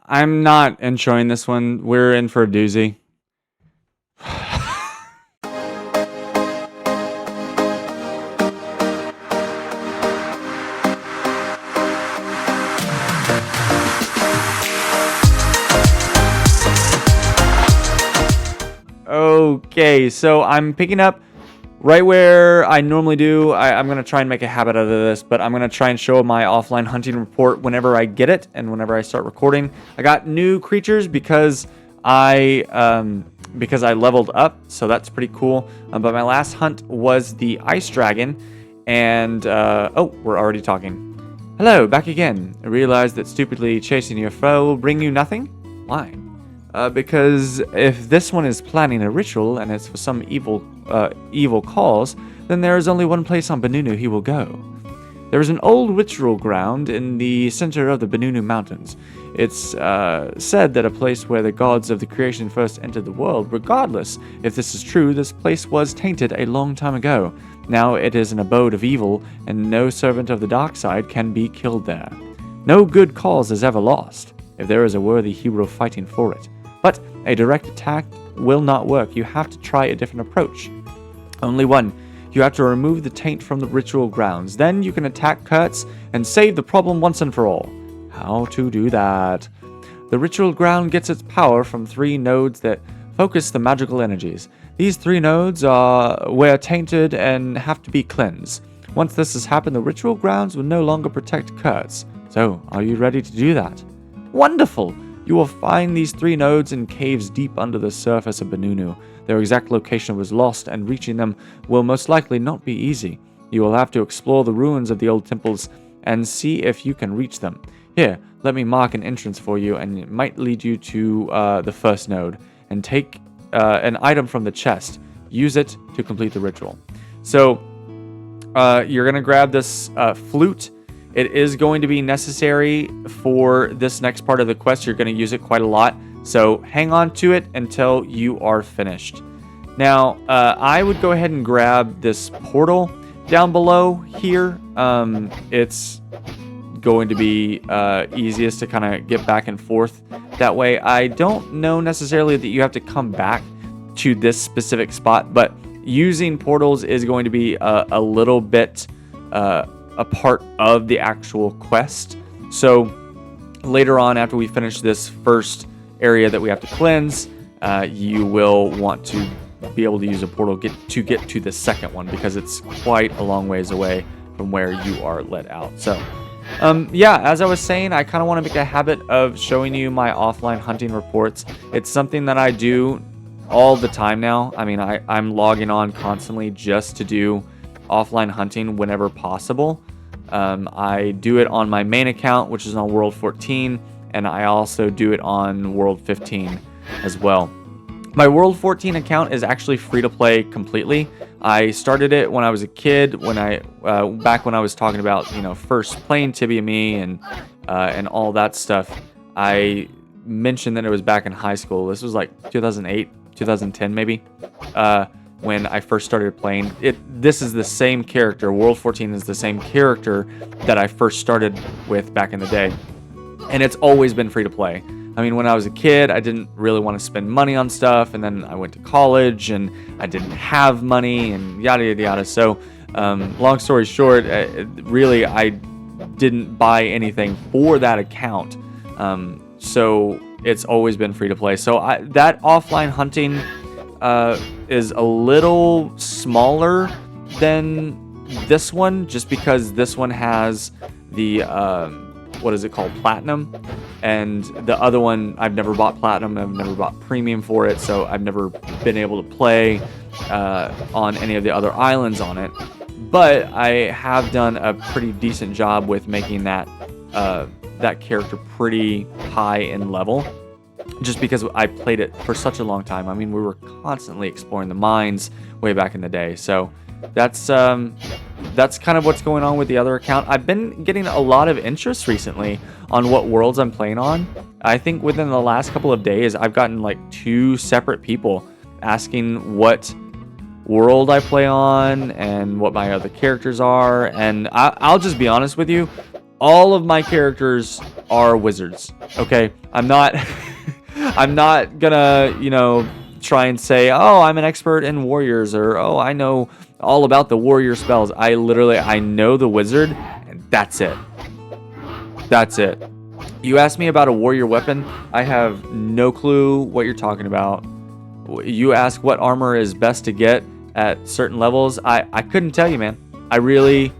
I'm not enjoying this one. We're in for a doozy. Okay, so I'm picking up right where I normally do. I'm going to try and make a habit out of this, but I'm going to try and show my offline hunting report whenever I get it and whenever I start recording. I got new creatures because I leveled up, so that's pretty cool. But my last hunt was the ice dragon, and oh, we're already talking. Hello, back again. I realize that stupidly chasing your foe will bring you nothing. Why? Because if this one is planning a ritual and it's for some evil cause, then there is only one place on Benunu he will go. There is an old ritual ground in the center of the Benunu Mountains. It's said that a place where the gods of the creation first entered the world. Regardless if this is true, this place was tainted a long time ago. Now it is an abode of evil, and no servant of the dark side can be killed there. No good cause is ever lost, if there is a worthy hero fighting for it. But a direct attack will not work. You have to try a different approach. Only one. You have to remove the taint from the ritual grounds. Then you can attack Kurtz and save the problem once and for all. How to do that? The ritual ground gets its power from 3 nodes that focus the magical energies. These 3 nodes are where tainted and have to be cleansed. Once this has happened, the ritual grounds will no longer protect Kurtz. So, are you ready to do that? Wonderful! You will find these 3 nodes in caves deep under the surface of Benunu. Their exact location was lost, and reaching them will most likely not be easy. You will have to explore the ruins of the old temples and see if you can reach them. Here, let me mark an entrance for you, and it might lead you to the first node. And take an item from the chest. Use it to complete the ritual. So, you're going to grab this flute. It is going to be necessary for this next part of the quest. You're going to use it quite a lot. So hang on to it until you are finished. Now, I would go ahead and grab this portal down below here. It's going to be easiest to kind of get back and forth that way. I don't know necessarily that you have to come back to this specific spot, but using portals is going to be a little bit a part of the actual quest. So later on, after we finish this first area that we have to cleanse, you will want to be able to use a portal to get to the second one, because it's quite a long ways away from where you are let out. So yeah, as I was saying, I kind of want to make a habit of showing you my offline hunting reports. It's something that I do all the time now. I mean, I'm logging on constantly just to do offline hunting whenever possible. I do it on my main account, which is on World 14, and I also do it on World 15 as well. My World 14 account is actually free to play completely. I started it when I was a kid, back when I was talking about, first playing TibiaME and all that stuff. I mentioned that it was back in high school. This was like 2008, 2010 maybe. When I first started playing it. This is the same character. World 14 is the same character that I first started with back in the day. And it's always been free to play. I mean, when I was a kid, I didn't really want to spend money on stuff, and then I went to college and I didn't have money and yada yada yada. So long story short, really I didn't buy anything for that account. So it's always been free to play. So that offline hunting is a little smaller than this one, just because this one has the what is it called, platinum, and the other one I've never bought platinum. I've never bought premium for it, so I've never been able to play on any of the other islands on it. But I have done a pretty decent job with making that character pretty high in level, just because I played it for such a long time. I mean, we were constantly exploring the mines way back in the day. So that's kind of what's going on with the other account. I've been getting a lot of interest recently on what worlds I'm playing on. I think within the last couple of days, I've gotten like 2 separate people asking what world I play on and what my other characters are. And I'll just be honest with you. All of my characters are wizards. Okay, I'm not I'm not gonna, you know, try and say, oh, I'm an expert in warriors, or oh, I know all about the warrior spells. I know the wizard, and that's it. That's it. You asked me about a warrior weapon. I have no clue what you're talking about. You ask what armor is best to get at certain levels. I couldn't tell you, man. I really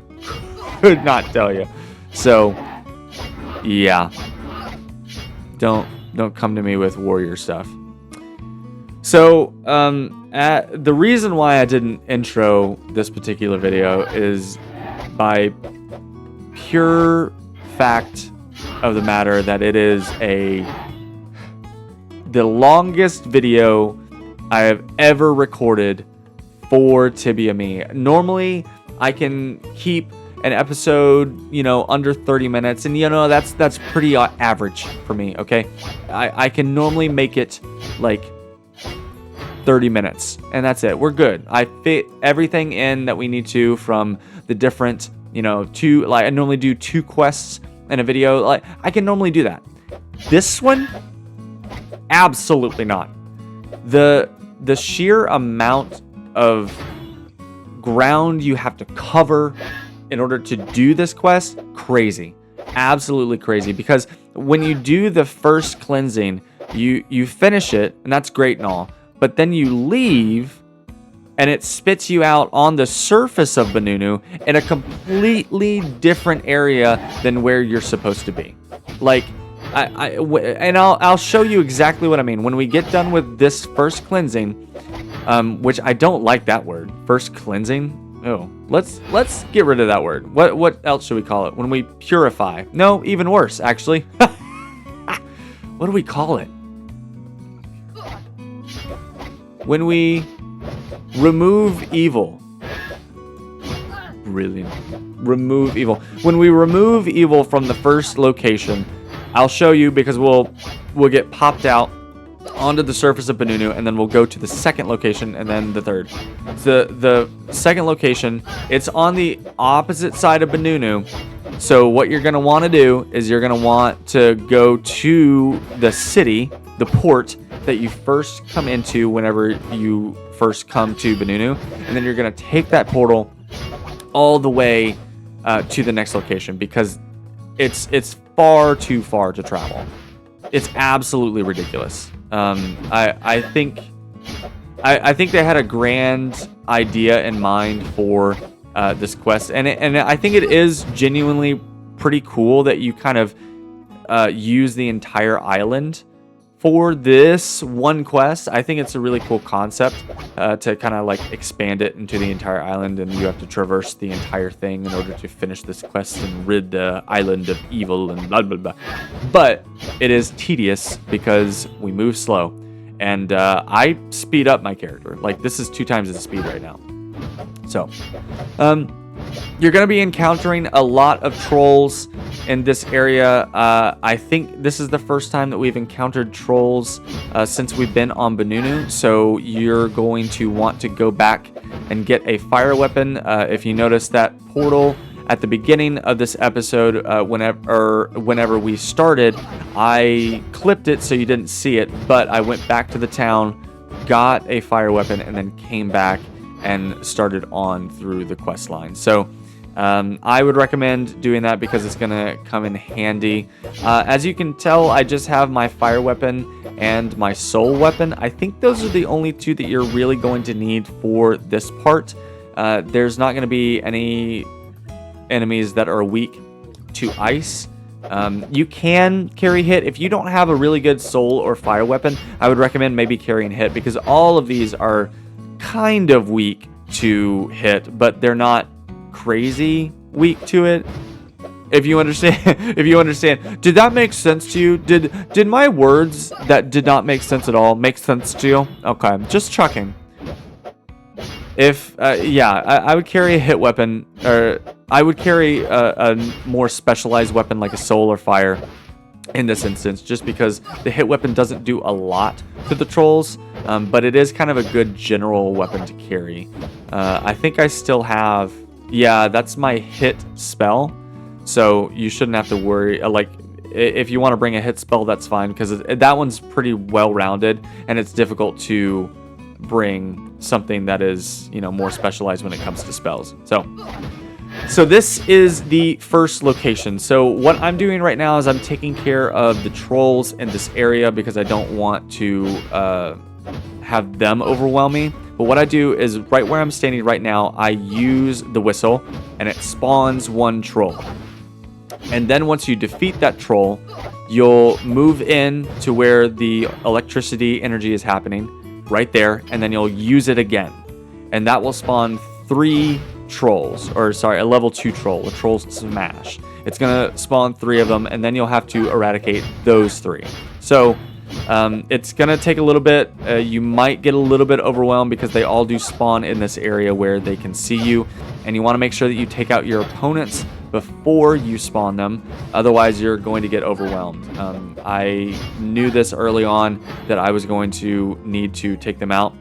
could not tell you. So, yeah. Don't come to me with warrior stuff. So, the reason why I didn't intro this particular video is by pure fact of the matter that it is the longest video I have ever recorded for TibiaME. Normally, I can keep an episode, you know, under 30 minutes, and you know that's pretty average for me. Okay, I can normally make it like 30 minutes, and that's it. We're good. I fit everything in that we need to from the different, you know, I normally do 2 quests in a video. Like, I can normally do that. This one, absolutely not. The sheer amount of ground you have to cover in order to do this quest, crazy. Absolutely crazy. Because when you do the first cleansing, you finish it, and that's great and all. But then you leave, and it spits you out on the surface of Benunu in a completely different area than where you're supposed to be. Like, I'll show you exactly what I mean. When we get done with this first cleansing, which I don't like that word, first cleansing. Oh, let's get rid of that word. What else should we call it? When we purify. No, even worse, actually. What do we call it? When we remove evil. Brilliant. Remove evil. When we remove evil from the first location, I'll show you, because we'll get popped out onto the surface of Benunu, and then we'll go to the second location, and then the third. The second location, it's on the opposite side of Benunu. So what you're going to want to do is you're going to want to go to the city, the port that you first come into whenever you first come to Benunu, and then you're going to take that portal all the way to the next location, because it's far too far to travel. It's absolutely ridiculous. I think they had a grand idea in mind for this quest, and I think it is genuinely pretty cool that you kind of use the entire island for this one quest. I think it's a really cool concept to kind of like expand it into the entire island, and you have to traverse the entire thing in order to finish this quest and rid the island of evil and blah blah blah. But it is tedious because we move slow, and I speed up my character. Like, this is 2 times the speed right now. So, you're going to be encountering a lot of trolls in this area. I think this is the first time that we've encountered trolls since we've been on Benunu. So you're going to want to go back and get a fire weapon. If you notice that portal at the beginning of this episode, whenever we started, I clipped it so you didn't see it, but I went back to the town, got a fire weapon, and then came back and started on through the quest line. So I would recommend doing that because it's going to come in handy. As you can tell, I just have my fire weapon and my soul weapon. I think those are the only 2 that you're really going to need for this part. There's not going to be any enemies that are weak to ice. You can carry hit. If you don't have a really good soul or fire weapon, I would recommend maybe carrying hit, because all of these are kind of weak to hit, but they're not crazy weak to it. If you understand. Did that make sense to you? Did my words that did not make sense at all make sense to you? Okay, just checking. If I would carry a hit weapon, or I would carry a more specialized weapon like a soul or fire in this instance, just because the hit weapon doesn't do a lot to the trolls, but it is kind of a good general weapon to carry. I think I still have, that's my hit spell, so you shouldn't have to worry. if you want to bring a hit spell, that's fine, because that one's pretty well rounded, and it's difficult to bring something that is, you know, more specialized when it comes to spells. So this is the first location. So what I'm doing right now is I'm taking care of the trolls in this area because I don't want to have them overwhelm me. But what I do is right where I'm standing right now, I use the whistle and it spawns one troll. And then once you defeat that troll, you'll move in to where the electricity energy is happening, right there, and then you'll use it again. And that will spawn 3 trolls, or sorry, a level 2 troll, a troll smash. It's gonna spawn 3 of them, and then you'll have to eradicate those 3. So it's gonna take a little bit. You might get a little bit overwhelmed because they all do spawn in this area where they can see you, and you want to make sure that you take out your opponents before you spawn them, otherwise you're going to get overwhelmed. I knew this early on that I was going to need to take them out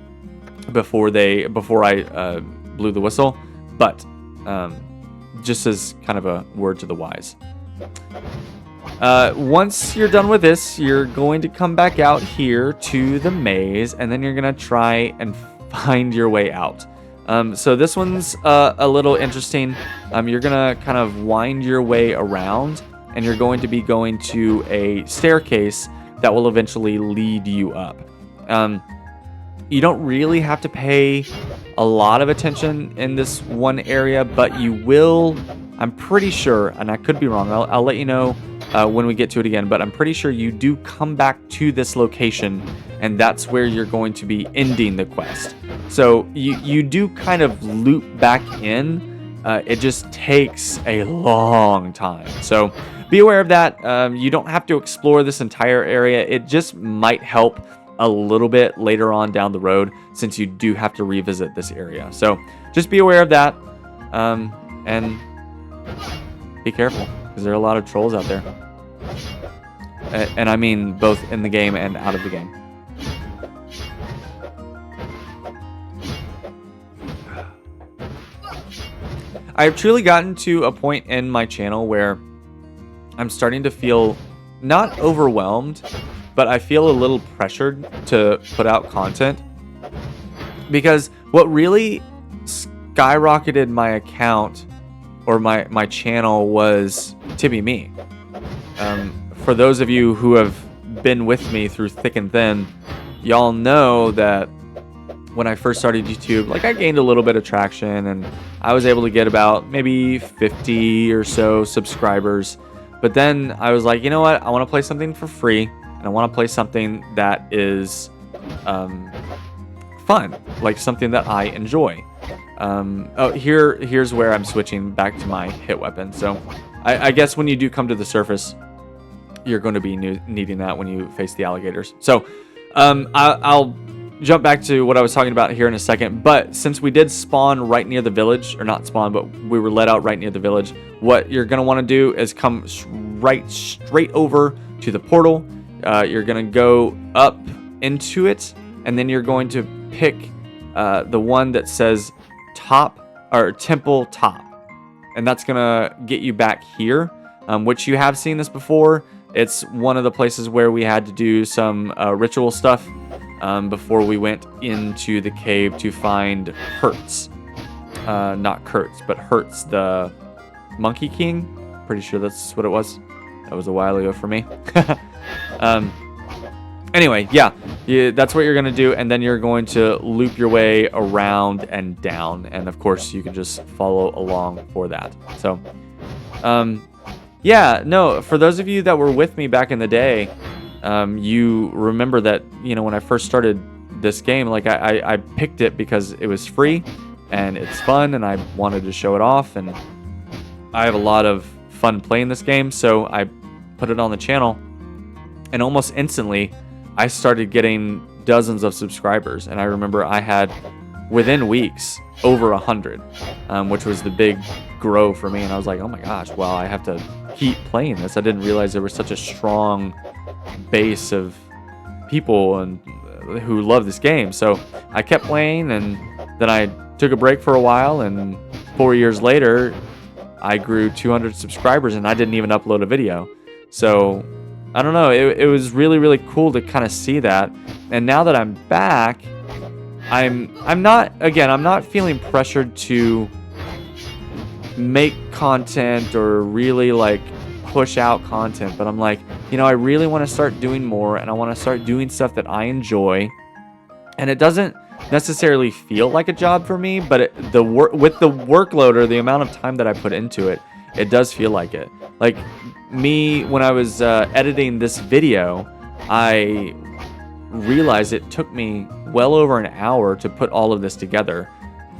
before I blew the whistle, but just as kind of a word to the wise. Once you're done with this, you're going to come back out here to the maze, and then you're going to try and find your way out. So this one's a little interesting. You're going to kind of wind your way around, and you're going to be going to a staircase that will eventually lead you up. You don't really have to pay a lot of attention in this one area, but you will, I'm pretty sure, and I could be wrong, I'll let you know when we get to it again, but I'm pretty sure you do come back to this location, and that's where you're going to be ending the quest. So you do kind of loop back in. It just takes a long time. So be aware of that. You don't have to explore this entire area. It just might help a little bit later on down the road, since you do have to revisit this area. So just be aware of that, and be careful, because there are a lot of trolls out there. And I mean both in the game and out of the game. I've truly gotten to a point in my channel where I'm starting to feel not overwhelmed, but I feel a little pressured to put out content, because what really skyrocketed my account or my channel was TibiaME. For those of you who have been with me through thick and thin, y'all know that when I first started YouTube, like, I gained a little bit of traction, and I was able to get about maybe 50 or so subscribers. But then I was like, you know what? I want to play something for free, and I want to play something that is fun, like something that I enjoy. Here's where I'm switching back to my hit weapon. So I guess when you do come to the surface, you're going to be needing that when you face the alligators. So I'll jump back to what I was talking about here in a second. But since we did spawn right near the village, or not spawn, but we were let out right near the village, what you're going to want to do is come straight over to the portal. You're going to go up into it, and then you're going to pick the one that says top, or temple top, and that's going to get you back here, which you have seen this before. It's one of the places where we had to do some ritual stuff before we went into the cave to find Hertz. Not Kurtz, but Hertz, the Monkey King. Pretty sure that's what it was. That was a while ago for me. Anyway, yeah, that's what you're going to do, and then you're going to loop your way around and down, and of course you can just follow along for that. So, yeah, no, for those of you that were with me back in the day, you remember that, you know, when I first started this game, like, I picked it because it was free, and it's fun, and I wanted to show it off, and I have a lot of fun playing this game, so I put it on the channel, and almost instantly I started getting dozens of subscribers. And I remember I had, within weeks, over 100, which was the big grow for me. And I was like, oh my gosh, well, I have to keep playing this. I didn't realize there was such a strong base of people and who love this game. So I kept playing, and then I took a break for a while, and 4 years later I grew 200 subscribers, and I didn't even upload a video. So I don't know. It was really, really cool to kind of see that. And now that I'm back, I'm not feeling pressured to make content or really like push out content, but I'm like, I really want to start doing more, and I want to start doing stuff that I enjoy. And it doesn't necessarily feel like a job for me, but with the workload or the amount of time that I put into it, it does feel like it. Like me, when I was editing this video, I realized it took me well over an hour to put all of this together,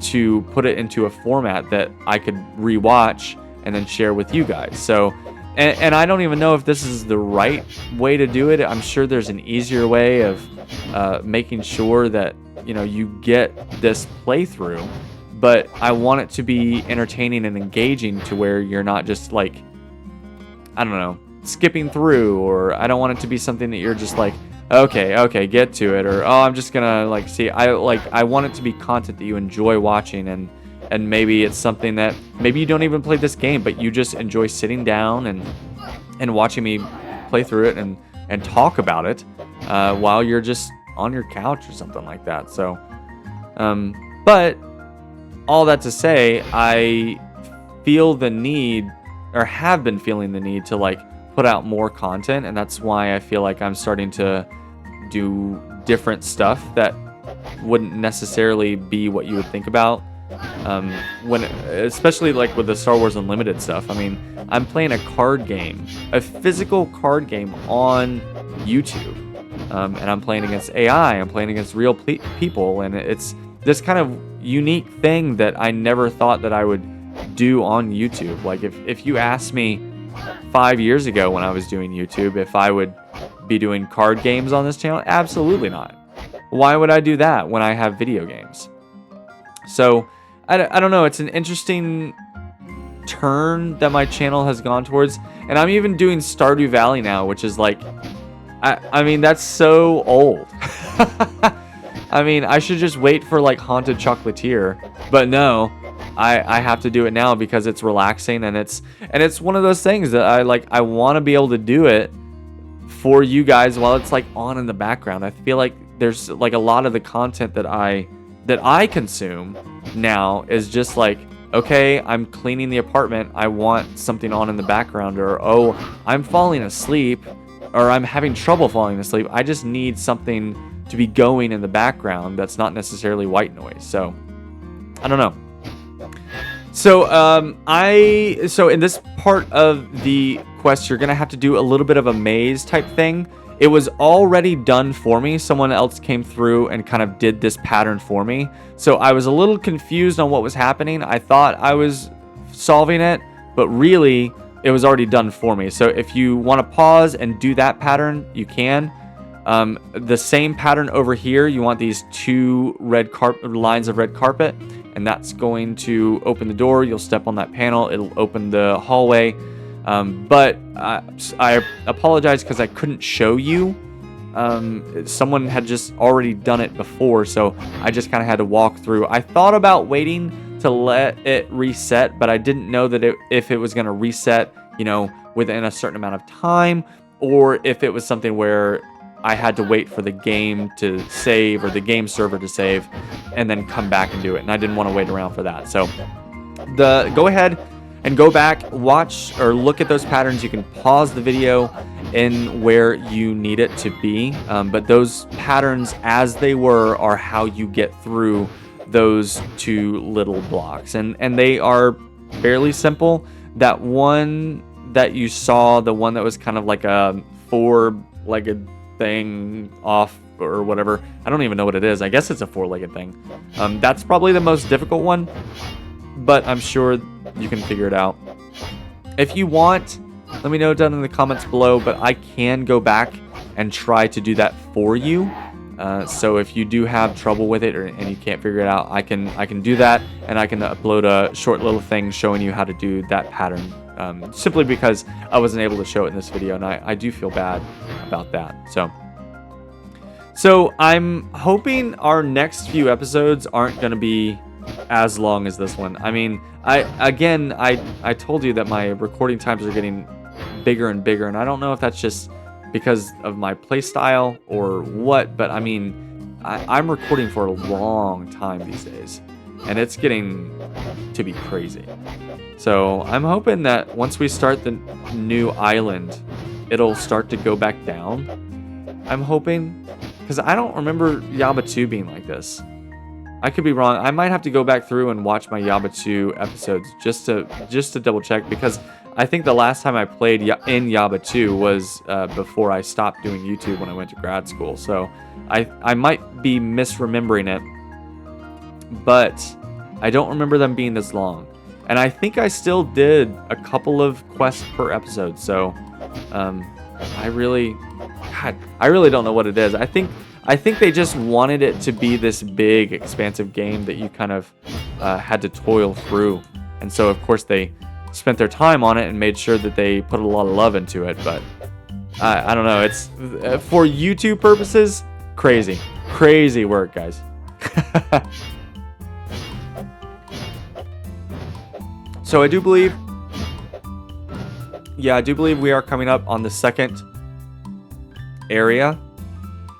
to put it into a format that I could rewatch and then share with you guys. So, and I don't even know if this is the right way to do it. I'm sure there's an easier way of making sure that you get this playthrough, but I want it to be entertaining and engaging to where you're not just like, I don't know, skipping through, or I don't want it to be something that you're just like, okay, get to it, or I'm just gonna like see. I want it to be content that you enjoy watching, and maybe it's something that maybe you don't even play this game, but you just enjoy sitting down and watching me play through it and talk about it while you're just on your couch or something like that. So, but all that to say, I feel the need, or have been feeling the need, to like put out more content, and that's why I feel like I'm starting to do different stuff that wouldn't necessarily be what you would think about especially like with the Star Wars Unlimited stuff. I mean, I'm playing a card game, a physical card game on YouTube, and I'm playing against AI, I'm playing against real people, and it's this kind of unique thing that I never thought that I would do on YouTube. Like if you asked me 5 years ago when I was doing YouTube if I would be doing card games on this channel, absolutely not. Why would I do that when I have video games? So I don't know, it's an interesting turn that my channel has gone towards, and I'm even doing Stardew Valley now, which is like, I mean, that's so old. I mean, I should just wait for like Haunted Chocolatier, but no, I have to do it now because it's relaxing, and it's one of those things that I want to be able to do it for you guys while it's like on in the background. I feel like there's like a lot of the content that I consume now is just like, okay, I'm cleaning the apartment, I want something on in the background, or oh, I'm falling asleep, or I'm having trouble falling asleep, I just need something to be going in the background that's not necessarily white noise. So I don't know. So so in this part of the quest, you're gonna have to do a little bit of a maze type thing. It was already done for me. Someone else came through and kind of did this pattern for me. So I was a little confused on what was happening. I thought I was solving it, but really it was already done for me. So if you want to pause and do that pattern, you can. The same pattern over here, you want these two lines of red carpet, and that's going to open the door. You'll step on that panel, it'll open the hallway. But I apologize because I couldn't show you. Someone had just already done it before, so I just kind of had to walk through. I thought about waiting to let it reset, but I didn't know that if it was going to reset, within a certain amount of time, or if it was something where I had to wait for the game to save, or the game server to save, and then come back and do it. And I didn't want to wait around for that. So go ahead and go back, watch or look at those patterns. You can pause the video in where you need it to be. But those patterns as they were are how you get through those two little blocks. And they are fairly simple. That one that you saw, the one that was kind of like a four-legged thing off or whatever. I don't even know what it is. I guess it's a four-legged thing. That's probably the most difficult one, but I'm sure you can figure it out. If you want, let me know down in the comments below, but I can go back and try to do that for you. So if you do have trouble with it and you can't figure it out, I can do that, and I can upload a short little thing showing you how to do that pattern, simply because I wasn't able to show it in this video, and I do feel bad about that. So I'm hoping our next few episodes aren't going to be as long as this one. I mean, I told you that my recording times are getting bigger and bigger, and I don't know if that's just because of my play style or what, but I mean, I'm recording for a long time these days, and it's getting to be crazy. So I'm hoping that once we start the new island, it'll start to go back down. I'm hoping, because I don't remember Yaba 2 being like this. I could be wrong. I might have to go back through and watch my Yaba 2 episodes just to double check, because I think the last time I played in Yaba 2 was before I stopped doing YouTube when I went to grad school. So I might be misremembering it, but I don't remember them being this long. And I think I still did a couple of quests per episode. So I really don't know what it is. I think they just wanted it to be this big, expansive game that you kind of had to toil through. And so, of course, they spent their time on it and made sure that they put a lot of love into it. But I don't know. It's for YouTube purposes, crazy work, guys. So I do believe we are coming up on the second area,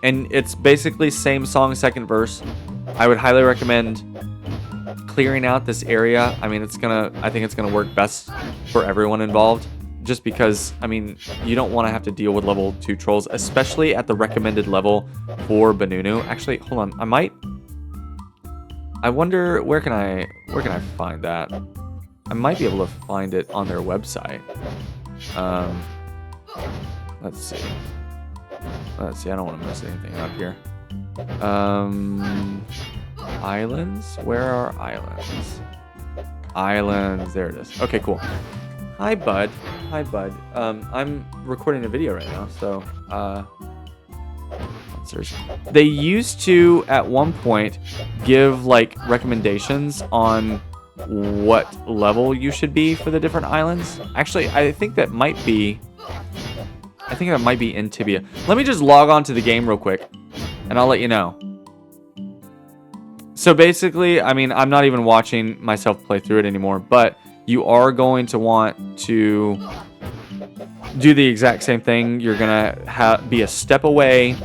and it's basically same song, second verse. I would highly recommend clearing out this area. I mean, I think it's gonna work best for everyone involved, just because, I mean, you don't want to have to deal with level 2 trolls, especially at the recommended level for Benunu. Actually, hold on, I wonder, where can I find that? I might be able to find it on their website. Let's see. I don't want to mess anything up here. Islands? Where are islands? Islands. There it is. Okay, cool. Hi, bud. I'm recording a video right now, so they used to at one point give like recommendations on what level you should be for the different islands. Actually, I think that might be in Tibia. Let me just log on to the game real quick, and I'll let you know. So basically, I mean, I'm not even watching myself play through it anymore, but you are going to want to do the exact same thing. You're gonna be a step away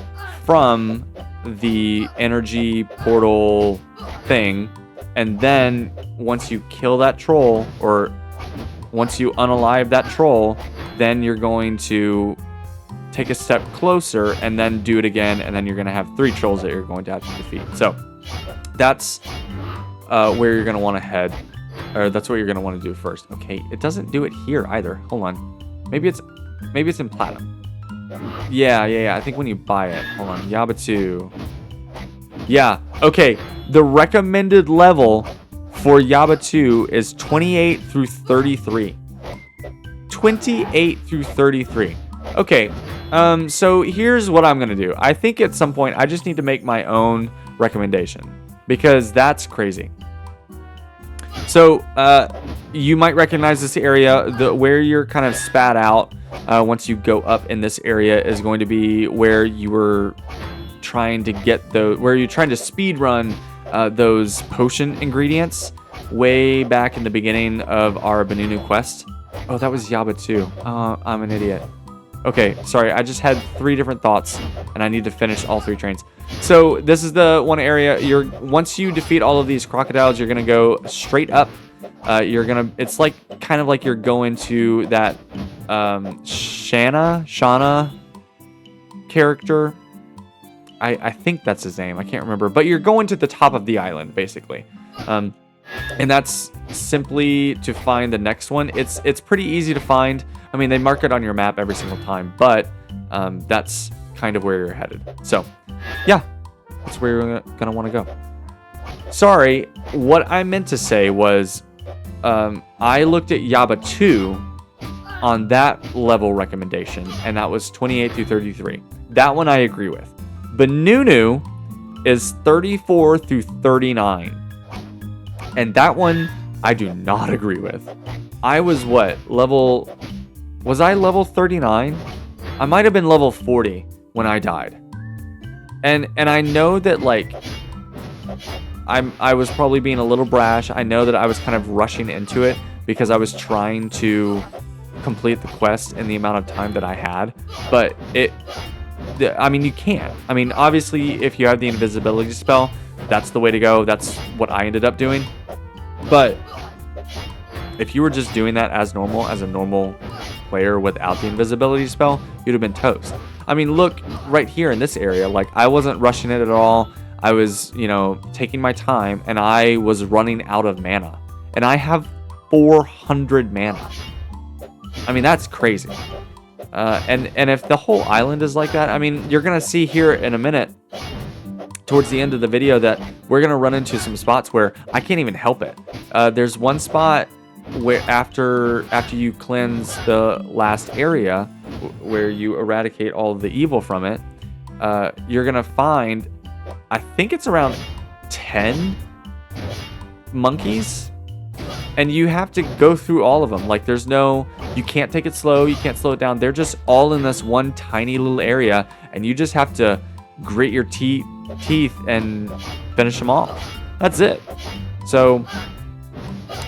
from the energy portal thing, and then once you kill that troll, or once you unalive that troll, then you're going to take a step closer and then do it again, and then you're going to have 3 trolls that you're going to have to defeat. So that's where you're going to want to head, or that's what you're going to want to do first. Okay, it doesn't do it here either. Hold on. Maybe it's in platinum. Yeah. I think when you buy it. Hold on. Yaba 2. Yeah. Okay. The recommended level for Yaba 2 is 28 through 33. 28 through 33. Okay. So here's what I'm going to do. I think at some point I just need to make my own recommendation, because that's crazy. So you might recognize this area. Where you're kind of spat out once you go up in this area is going to be where you were trying to get where you're trying to speed run those potion ingredients way back in the beginning of our Benunu quest. Oh, that was Yaba 2. I'm an idiot. Okay, sorry. I just had 3 different thoughts, and I need to finish all 3 trains. So this is the one area. Once you defeat all of these crocodiles, you're gonna go straight up. It's like kind of like you're going to that Shana character. I think that's his name. I can't remember. But you're going to the top of the island, basically. And that's simply to find the next one. It's pretty easy to find. I mean, they mark it on your map every single time, but that's kind of where you're headed. So, yeah, that's where you're going to want to go. Sorry, what I meant to say was I looked at Yaba 2 on that level recommendation, and that was 28 through 33. That one I agree with. Benunu is 34 through 39. And that one I do not agree with. I was was I level 39? I might have been level 40 when I died. And I know that, like, I was probably being a little brash. I know that I was kind of rushing into it because I was trying to complete the quest in the amount of time that I had, but I mean, you can. I mean, obviously, if you have the invisibility spell, that's the way to go. That's what I ended up doing. But if you were just doing that as a normal player without the invisibility spell, you'd have been toast. I mean, look right here in this area. Like, I wasn't rushing it at all. I was, taking my time, and I was running out of mana. And I have 400 mana. I mean, that's crazy. And if the whole island is like that, I mean, you're going to see here in a minute, towards the end of the video, that we're going to run into some spots where I can't even help it. There's one spot where after you cleanse the last area, where you eradicate all of the evil from it, you're going to find, I think it's around 10 monkeys. And you have to go through all of them. Like, you can't take it slow. You can't slow it down. They're just all in this one tiny little area. And you just have to grit your teeth and finish them off. That's it. So,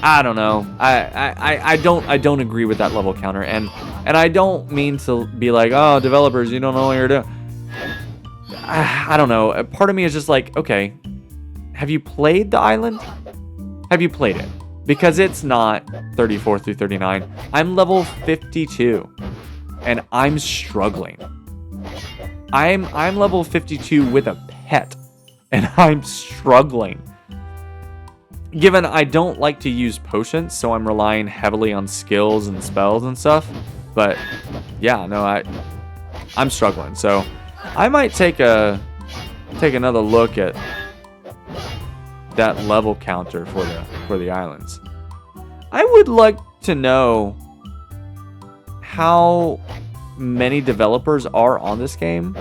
I don't know. I don't agree with that level counter. And I don't mean to be like, oh, developers, you don't know what you're doing. I don't know. Part of me is just like, okay, have you played the island? Have you played it? Because it's not 34 through 39. I'm level 52, and I'm struggling. I'm level 52 with a pet, and I'm struggling. Given I don't like to use potions, so I'm relying heavily on skills and spells and stuff. But yeah, no, I'm struggling. So I might take another look at that level counter for the islands. I would like to know how many developers are on this game.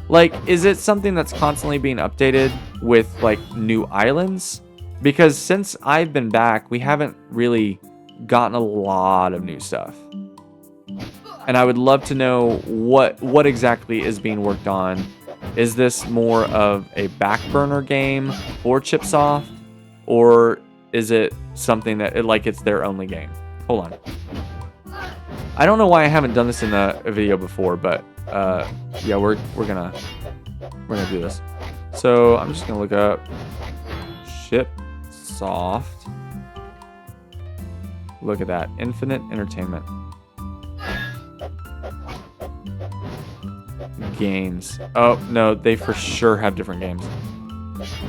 Like, is it something that's constantly being updated with like new islands? Because since I've been back, we haven't really gotten a lot of new stuff. And I would love to know what exactly is being worked on. Is this more of a back burner game for Chipsoft, or is it something that it's their only game? Hold on. I don't know why I haven't done this in a video before, but yeah, we're gonna do this. So I'm just gonna look up Chipsoft. Look at that, Infinite Entertainment. Games. Oh, no, they for sure have different games.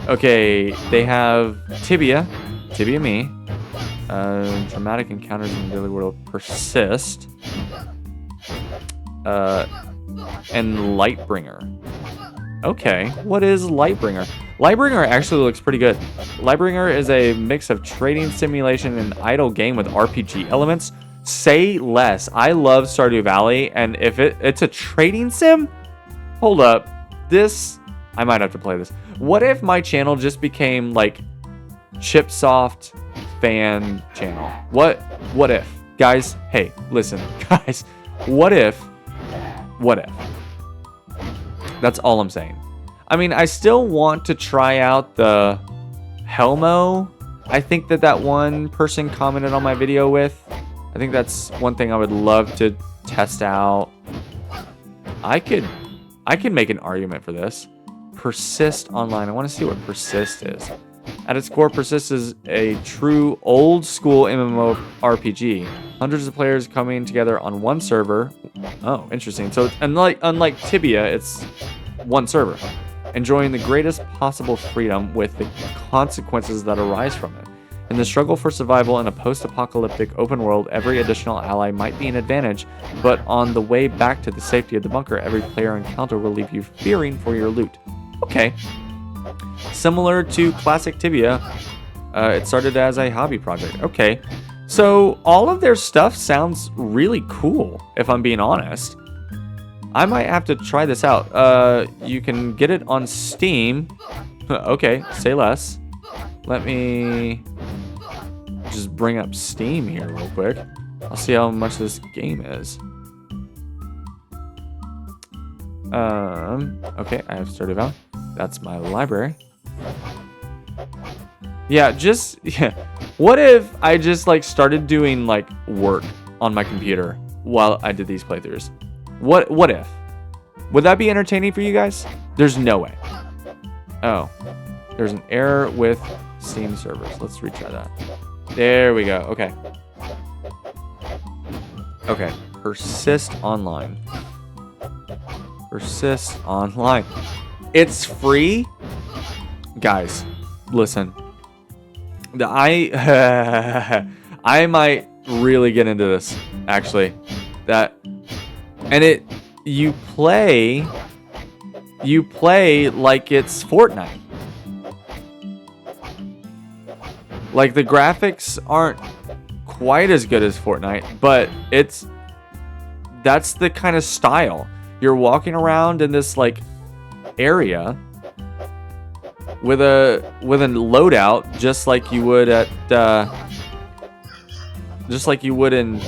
Okay, they have TibiaME, Dramatic Encounters in the Daily World Persist, and Lightbringer. Okay, what is Lightbringer? Lightbringer actually looks pretty good. Lightbringer is a mix of trading simulation and idle game with RPG elements. Say less. I love Stardew Valley, and if it's a trading sim, hold up. I might have to play this. What if my channel just became like Chipsoft fan channel? What if? Guys, hey, listen, guys. What if? That's all I'm saying. I mean, I still want to try out the Helmo. I think that one person commented on my video with. I think that's one thing I would love to test out. I could make an argument for this. Persist Online. I want to see what Persist is. At its core, Persist is a true old school MMORPG. Hundreds of players coming together on one server. Oh, interesting. So it's unlike Tibia, it's one server. Enjoying the greatest possible freedom with the consequences that arise from it. In the struggle for survival in a post-apocalyptic open world, every additional ally might be an advantage, but on the way back to the safety of the bunker, every player encounter will leave you fearing for your loot. Okay. Similar to classic Tibia, it started as a hobby project. Okay. So all of their stuff sounds really cool, if I'm being honest. I might have to try this out. You can get it on Steam. Okay, say less. Let me just bring up Steam here real quick. I'll see how much this game is. Okay, I have Stardew Valley. That's my library. Yeah, what if I just started doing work on my computer while I did these playthroughs. What if? Would that be entertaining for you guys? There's no way. Oh, there's an error with Steam servers. Let's retry that. There we go. Okay. Okay. Persist online. Persist online. It's free. Guys, listen. I might really get into this, actually. You play like it's Fortnite. Like, the graphics aren't quite as good as Fortnite, but that's the kind of style. You're walking around in this like area with a loadout, just like you would in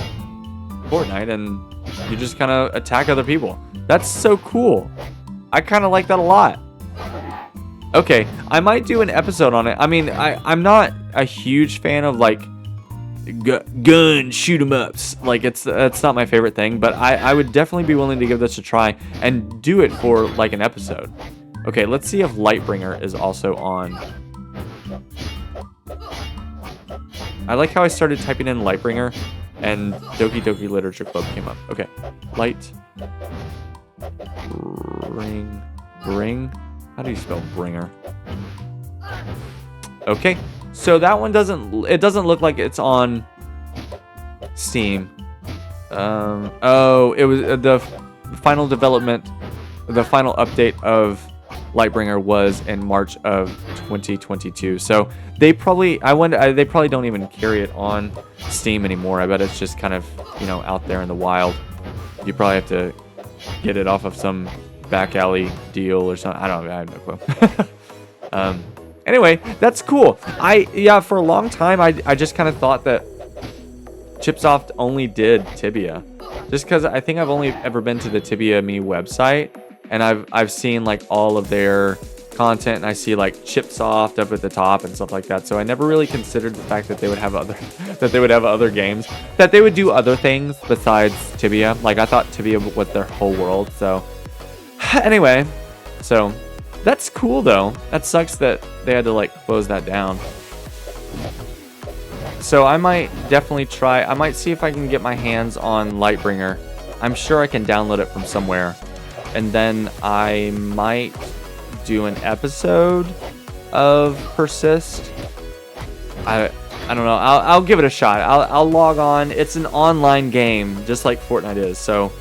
Fortnite, and you just kind of attack other people. That's so cool. I kind of like that a lot. Okay, I might do an episode on it. I mean, I'm not a huge fan of like gun shoot 'em ups. Like, it's not my favorite thing, but I would definitely be willing to give this a try and do it for like an episode. Okay, let's see if Lightbringer is also on. I like how I started typing in Lightbringer and Doki Doki Literature Club came up. Okay, Bring. How do you spell bringer? Okay, so that one doesn't look like it's on Steam. Oh, it was the final development, the final update of Lightbringer was in March of 2022. So they probably, they probably don't even carry it on Steam anymore. I bet it's just kind of, out there in the wild. You probably have to get it off of some back alley deal or something. I have no clue. Anyway, that's cool. For a long time, I just kind of thought that Chipsoft only did Tibia, just because I think I've only ever been to the TibiaME website, and I've seen like all of their content, and I see like Chipsoft up at the top and stuff like that. So I never really considered the fact that they would have other games, that they would do other things besides Tibia. Like, I thought Tibia was their whole world. So anyway, so that's cool though. That sucks that they had to like close that down. So I might definitely try. I might see if I can get my hands on Lightbringer. I'm sure I can download it from somewhere, and then I might do an episode of Persist. I don't know. I'll give it a shot. I'll log on. It's an online game, just like Fortnite is. So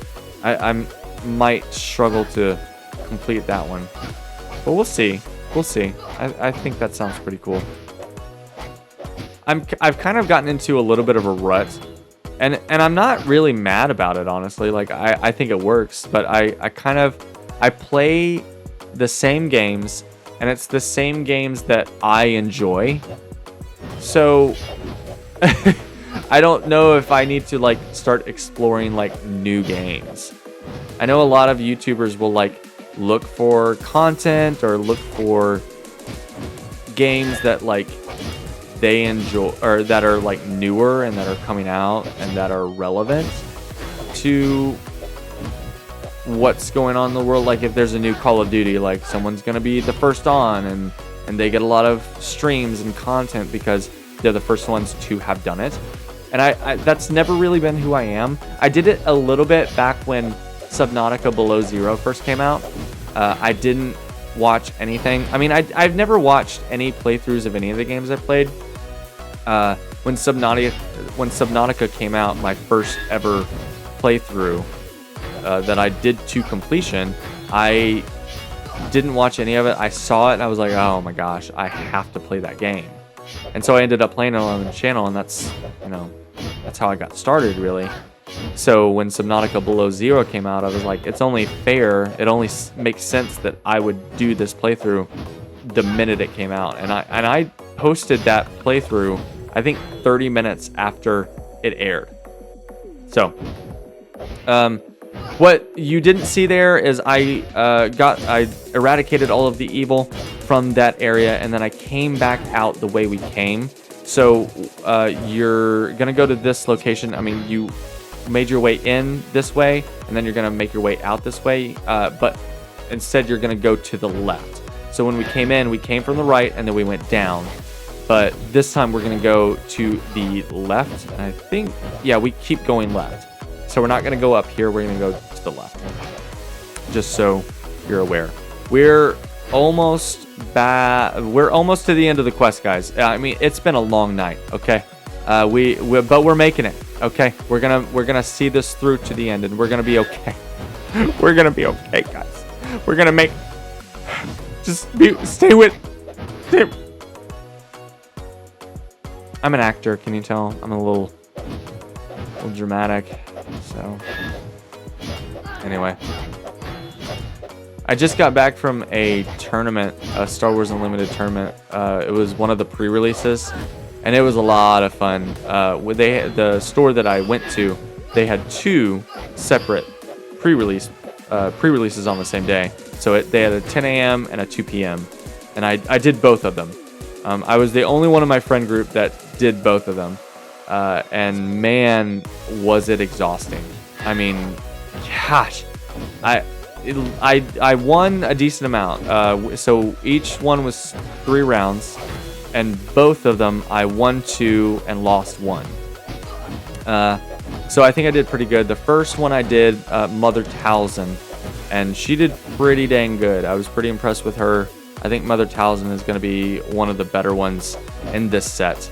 I might struggle to complete that one, but we'll see. I think that sounds pretty cool. I've kind of gotten into a little bit of a rut, and I'm not really mad about it, honestly. Like, I think it works, but I play the same games, and it's the same games that I enjoy. So I don't know if I need to like start exploring like new games. I know a lot of YouTubers will like look for content or look for games that like they enjoy, or that are like newer and that are coming out and that are relevant to what's going on in the world. Like, if there's a new Call of Duty, like someone's gonna be the first on, and they get a lot of streams and content because they're the first ones to have done it. And I that's never really been who I am. I did it a little bit back when Subnautica Below Zero first came out. I didn't watch anything. I mean, I've never watched any playthroughs of any of the games I've played. When Subnautica came out, my first ever playthrough that I did to completion, I didn't watch any of it. I saw it and I was like, oh my gosh, I have to play that game. And so I ended up playing it on the channel, and that's how I got started, really. So when Subnautica Below Zero came out, I was like, it's only fair, it only makes sense that I would do this playthrough the minute it came out. And I posted that playthrough, I think 30 minutes after it aired. So what you didn't see there is I eradicated all of the evil from that area, and then I came back out the way we came. So you're gonna go to this location. I mean, made your way in this way, and then you're going to make your way out this way, but instead you're going to go to the left. So when we came in, we came from the right, and then we went down. But this time we're going to go to the left, and I think, yeah, we keep going left. So we're not going to go up here, we're going to go to the left. Just so you're aware. We're almost to the end of the quest, guys. I mean, it's been a long night, okay? But we're making it, okay? We're gonna see this through to the end, and we're gonna be okay. We're gonna be okay, guys. We're gonna make. Stay with. I'm an actor. Can you tell? I'm a little dramatic. So anyway, I just got back from a tournament, a Star Wars Unlimited tournament. It was one of the pre-releases, and it was a lot of fun. The store that I went to, they had 2 separate pre-releases on the same day. So they had a 10 a.m. and a 2 p.m. And I did both of them. I was the only one in my friend group that did both of them. And man, was it exhausting. I mean, gosh, I won a decent amount. So each one was 3 rounds, and both of them I won 2 and lost 1. So I think I did pretty good. The first one I did, Mother Talzin, and she did pretty dang good. I was pretty impressed with her. I think Mother Talzin is going to be one of the better ones in this set.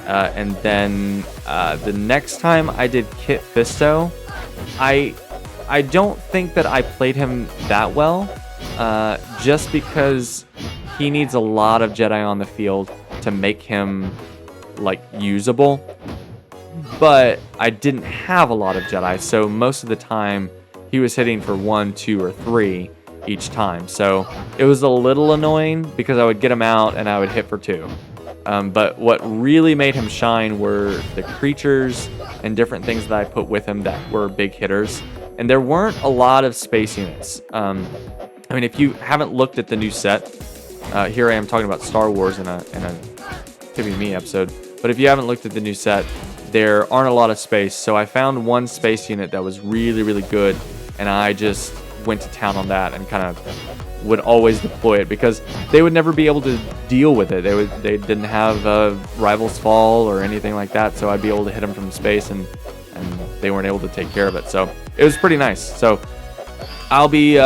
And then the next time I did Kit Fisto, I don't think that I played him that well, just because he needs a lot of Jedi on the field to make him like usable. But I didn't have a lot of Jedi, so most of the time he was hitting for 1, 2, or 3 each time. So it was a little annoying because I would get him out and I would hit for 2. But what really made him shine were the creatures and different things that I put with him that were big hitters. And there weren't a lot of space units. I mean, if you haven't looked at the new set, here I am talking about Star Wars in a TibiaME episode. But if you haven't looked at the new set, there aren't a lot of space. So I found one space unit that was really, really good. And I just went to town on that and kind of would always deploy it because they would never be able to deal with it. They didn't have Rival's Fall or anything like that. So I'd be able to hit them from space and they weren't able to take care of it. So it was pretty nice. So I'll be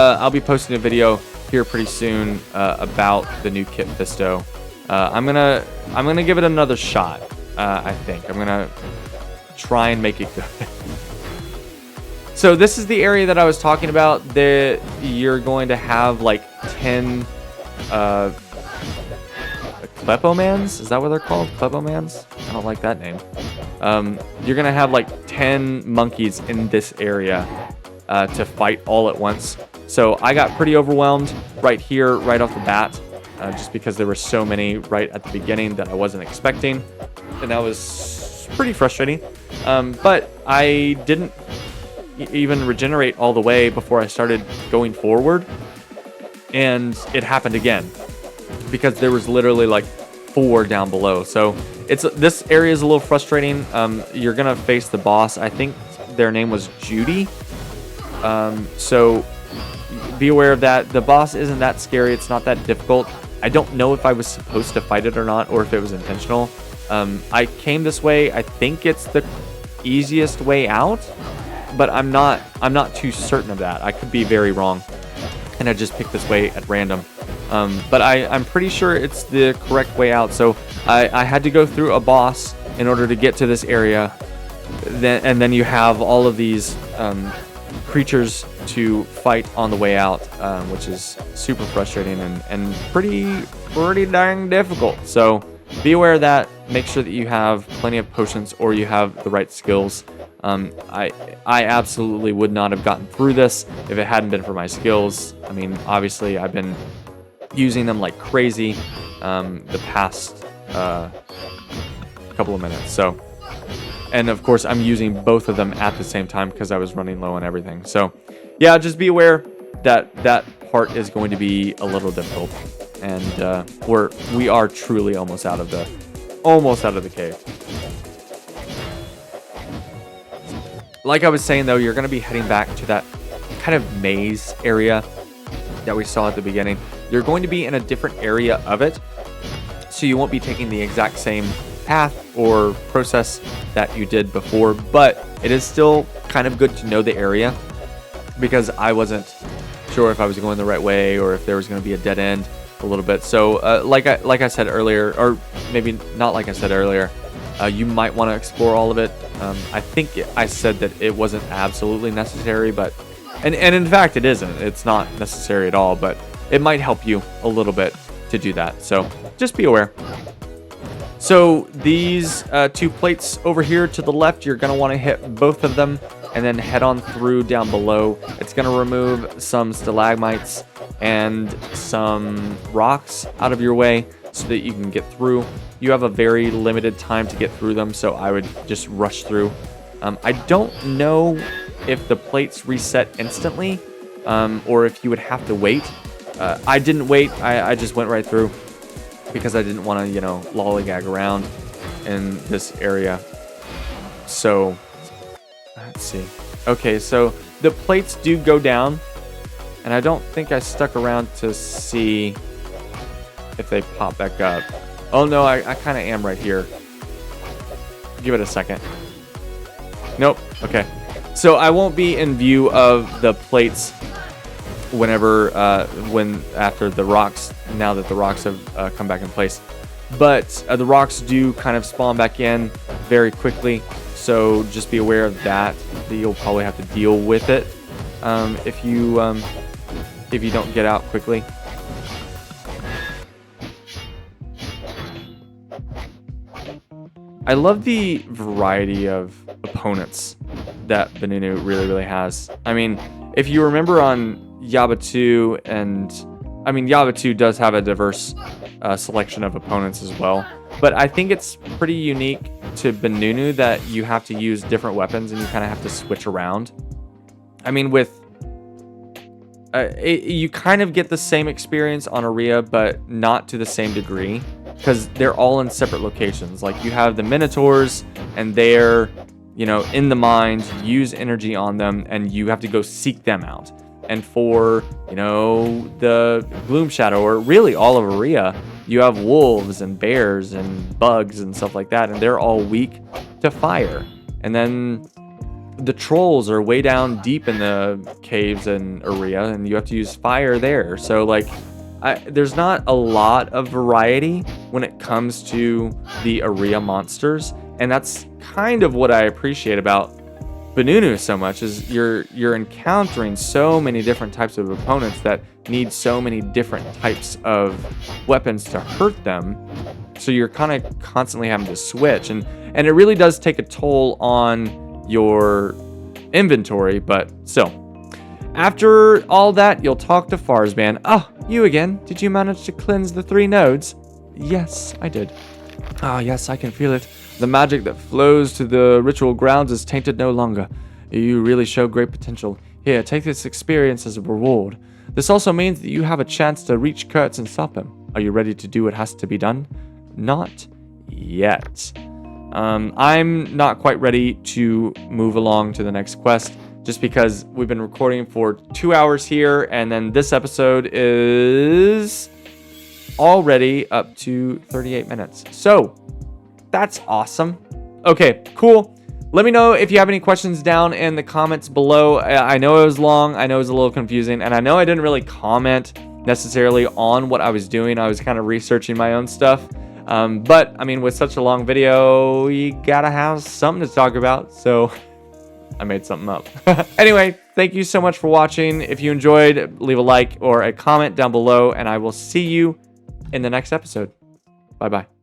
posting a video here pretty soon about the new Kit Fisto. I'm gonna give it another shot. I think I'm gonna try and make it good. So this is the area that I was talking about. That you're going to have like 10 Klepomans. Is that what they're called? Klepomans? I don't like that name. You're gonna have like 10 monkeys in this area to fight all at once. So I got pretty overwhelmed right here, right off the bat, just because there were so many right at the beginning that I wasn't expecting, and that was pretty frustrating. But I didn't even regenerate all the way before I started going forward, and it happened again because there was literally like 4 down below. So this area is a little frustrating. You're gonna face the boss. I think their name was Judy. So be aware of that. The boss isn't that scary. It's not that difficult. I don't know if I was supposed to fight it or not, or if it was intentional. I came this way. I think it's the easiest way out, but I'm not too certain of that. I could be very wrong, and I just picked this way at random. But I'm pretty sure it's the correct way out. So I had to go through a boss in order to get to this area. And then you have all of these creatures to fight on the way out, which is super frustrating and pretty dang difficult. So be aware of that. Make sure that you have plenty of potions or you have the right skills. I absolutely would not have gotten through this if it hadn't been for my skills. I mean, obviously I've been using them like crazy the past couple of minutes. So, and of course I'm using both of them at the same time because I was running low on everything. So yeah, just be aware that that part is going to be a little difficult, and we are truly almost out of the cave. Like I was saying, though, you're going to be heading back to that kind of maze area that we saw at the beginning. You're going to be in a different area of it, so you won't be taking the exact same path or process that you did before, but it is still kind of good to know the area, because I wasn't sure if I was going the right way or if there was going to be a dead end a little bit. So like I said earlier, or maybe not like I said earlier, you might want to explore all of it. I think I said that it wasn't absolutely necessary, but and in fact it isn't. It's not necessary at all, but it might help you a little bit to do that. So just be aware. So these 2 plates over here to the left, you're going to want to hit both of them and then head on through down below. It's going to remove some stalagmites and some rocks out of your way so that you can get through. You have a very limited time to get through them, so I would just rush through. I don't know if the plates reset instantly or if you would have to wait. I didn't wait. I just went right through because I didn't want to, lollygag around in this area. So let's see. Okay, so the plates do go down, and I don't think I stuck around to see if they pop back up. Oh no, I kind of am right here. Give it a second. Nope. Okay. So I won't be in view of the plates after the rocks, now that the rocks have come back in place. But the rocks do kind of spawn back in very quickly, so just be aware of that. You'll probably have to deal with it if you don't get out quickly. I love the variety of opponents that Benunu really has. I mean, if you remember on Yaba 2, and I mean Yaba 2 does have a diverse selection of opponents as well, but I think it's pretty unique to Benunu that you have to use different weapons and you kind of have to switch around. I mean, with you kind of get the same experience on Aria, but not to the same degree, because they're all in separate locations. Like, you have the Minotaurs, and they're, in the mines. Use energy on them, and you have to go seek them out. And for, the Gloom Shadow, or really all of Aria, you have wolves and bears and bugs and stuff like that, and they're all weak to fire. And then the trolls are way down deep in the caves in Aria, and you have to use fire there. So, there's not a lot of variety when it comes to the Aria monsters, and that's kind of what I appreciate about Benunu so much, is you're encountering so many different types of opponents that need so many different types of weapons to hurt them. So you're kind of constantly having to switch, and it really does take a toll on your inventory, but still. After all that, you'll talk to Farsban. Oh, you again. Did you manage to cleanse the 3 nodes? Yes, I did. Ah, yes, I can feel it. The magic that flows to the ritual grounds is tainted no longer. You really show great potential. Here, take this experience as a reward. This also means that you have a chance to reach Kurtz and stop him. Are you ready to do what has to be done? Not yet. I'm not quite ready to move along to the next quest, just because we've been recording for 2 hours here, and then this episode is already up to 38 minutes. So that's awesome. Okay, cool. Let me know if you have any questions down in the comments below. I know it was long, I know it was a little confusing, and I know I didn't really comment necessarily on what I was doing. I was kind of researching my own stuff. But I mean, with such a long video, you gotta have something to talk about, so I made something up. Anyway, thank you so much for watching. If you enjoyed, leave a like or a comment down below, and I will see you in the next episode. Bye-bye.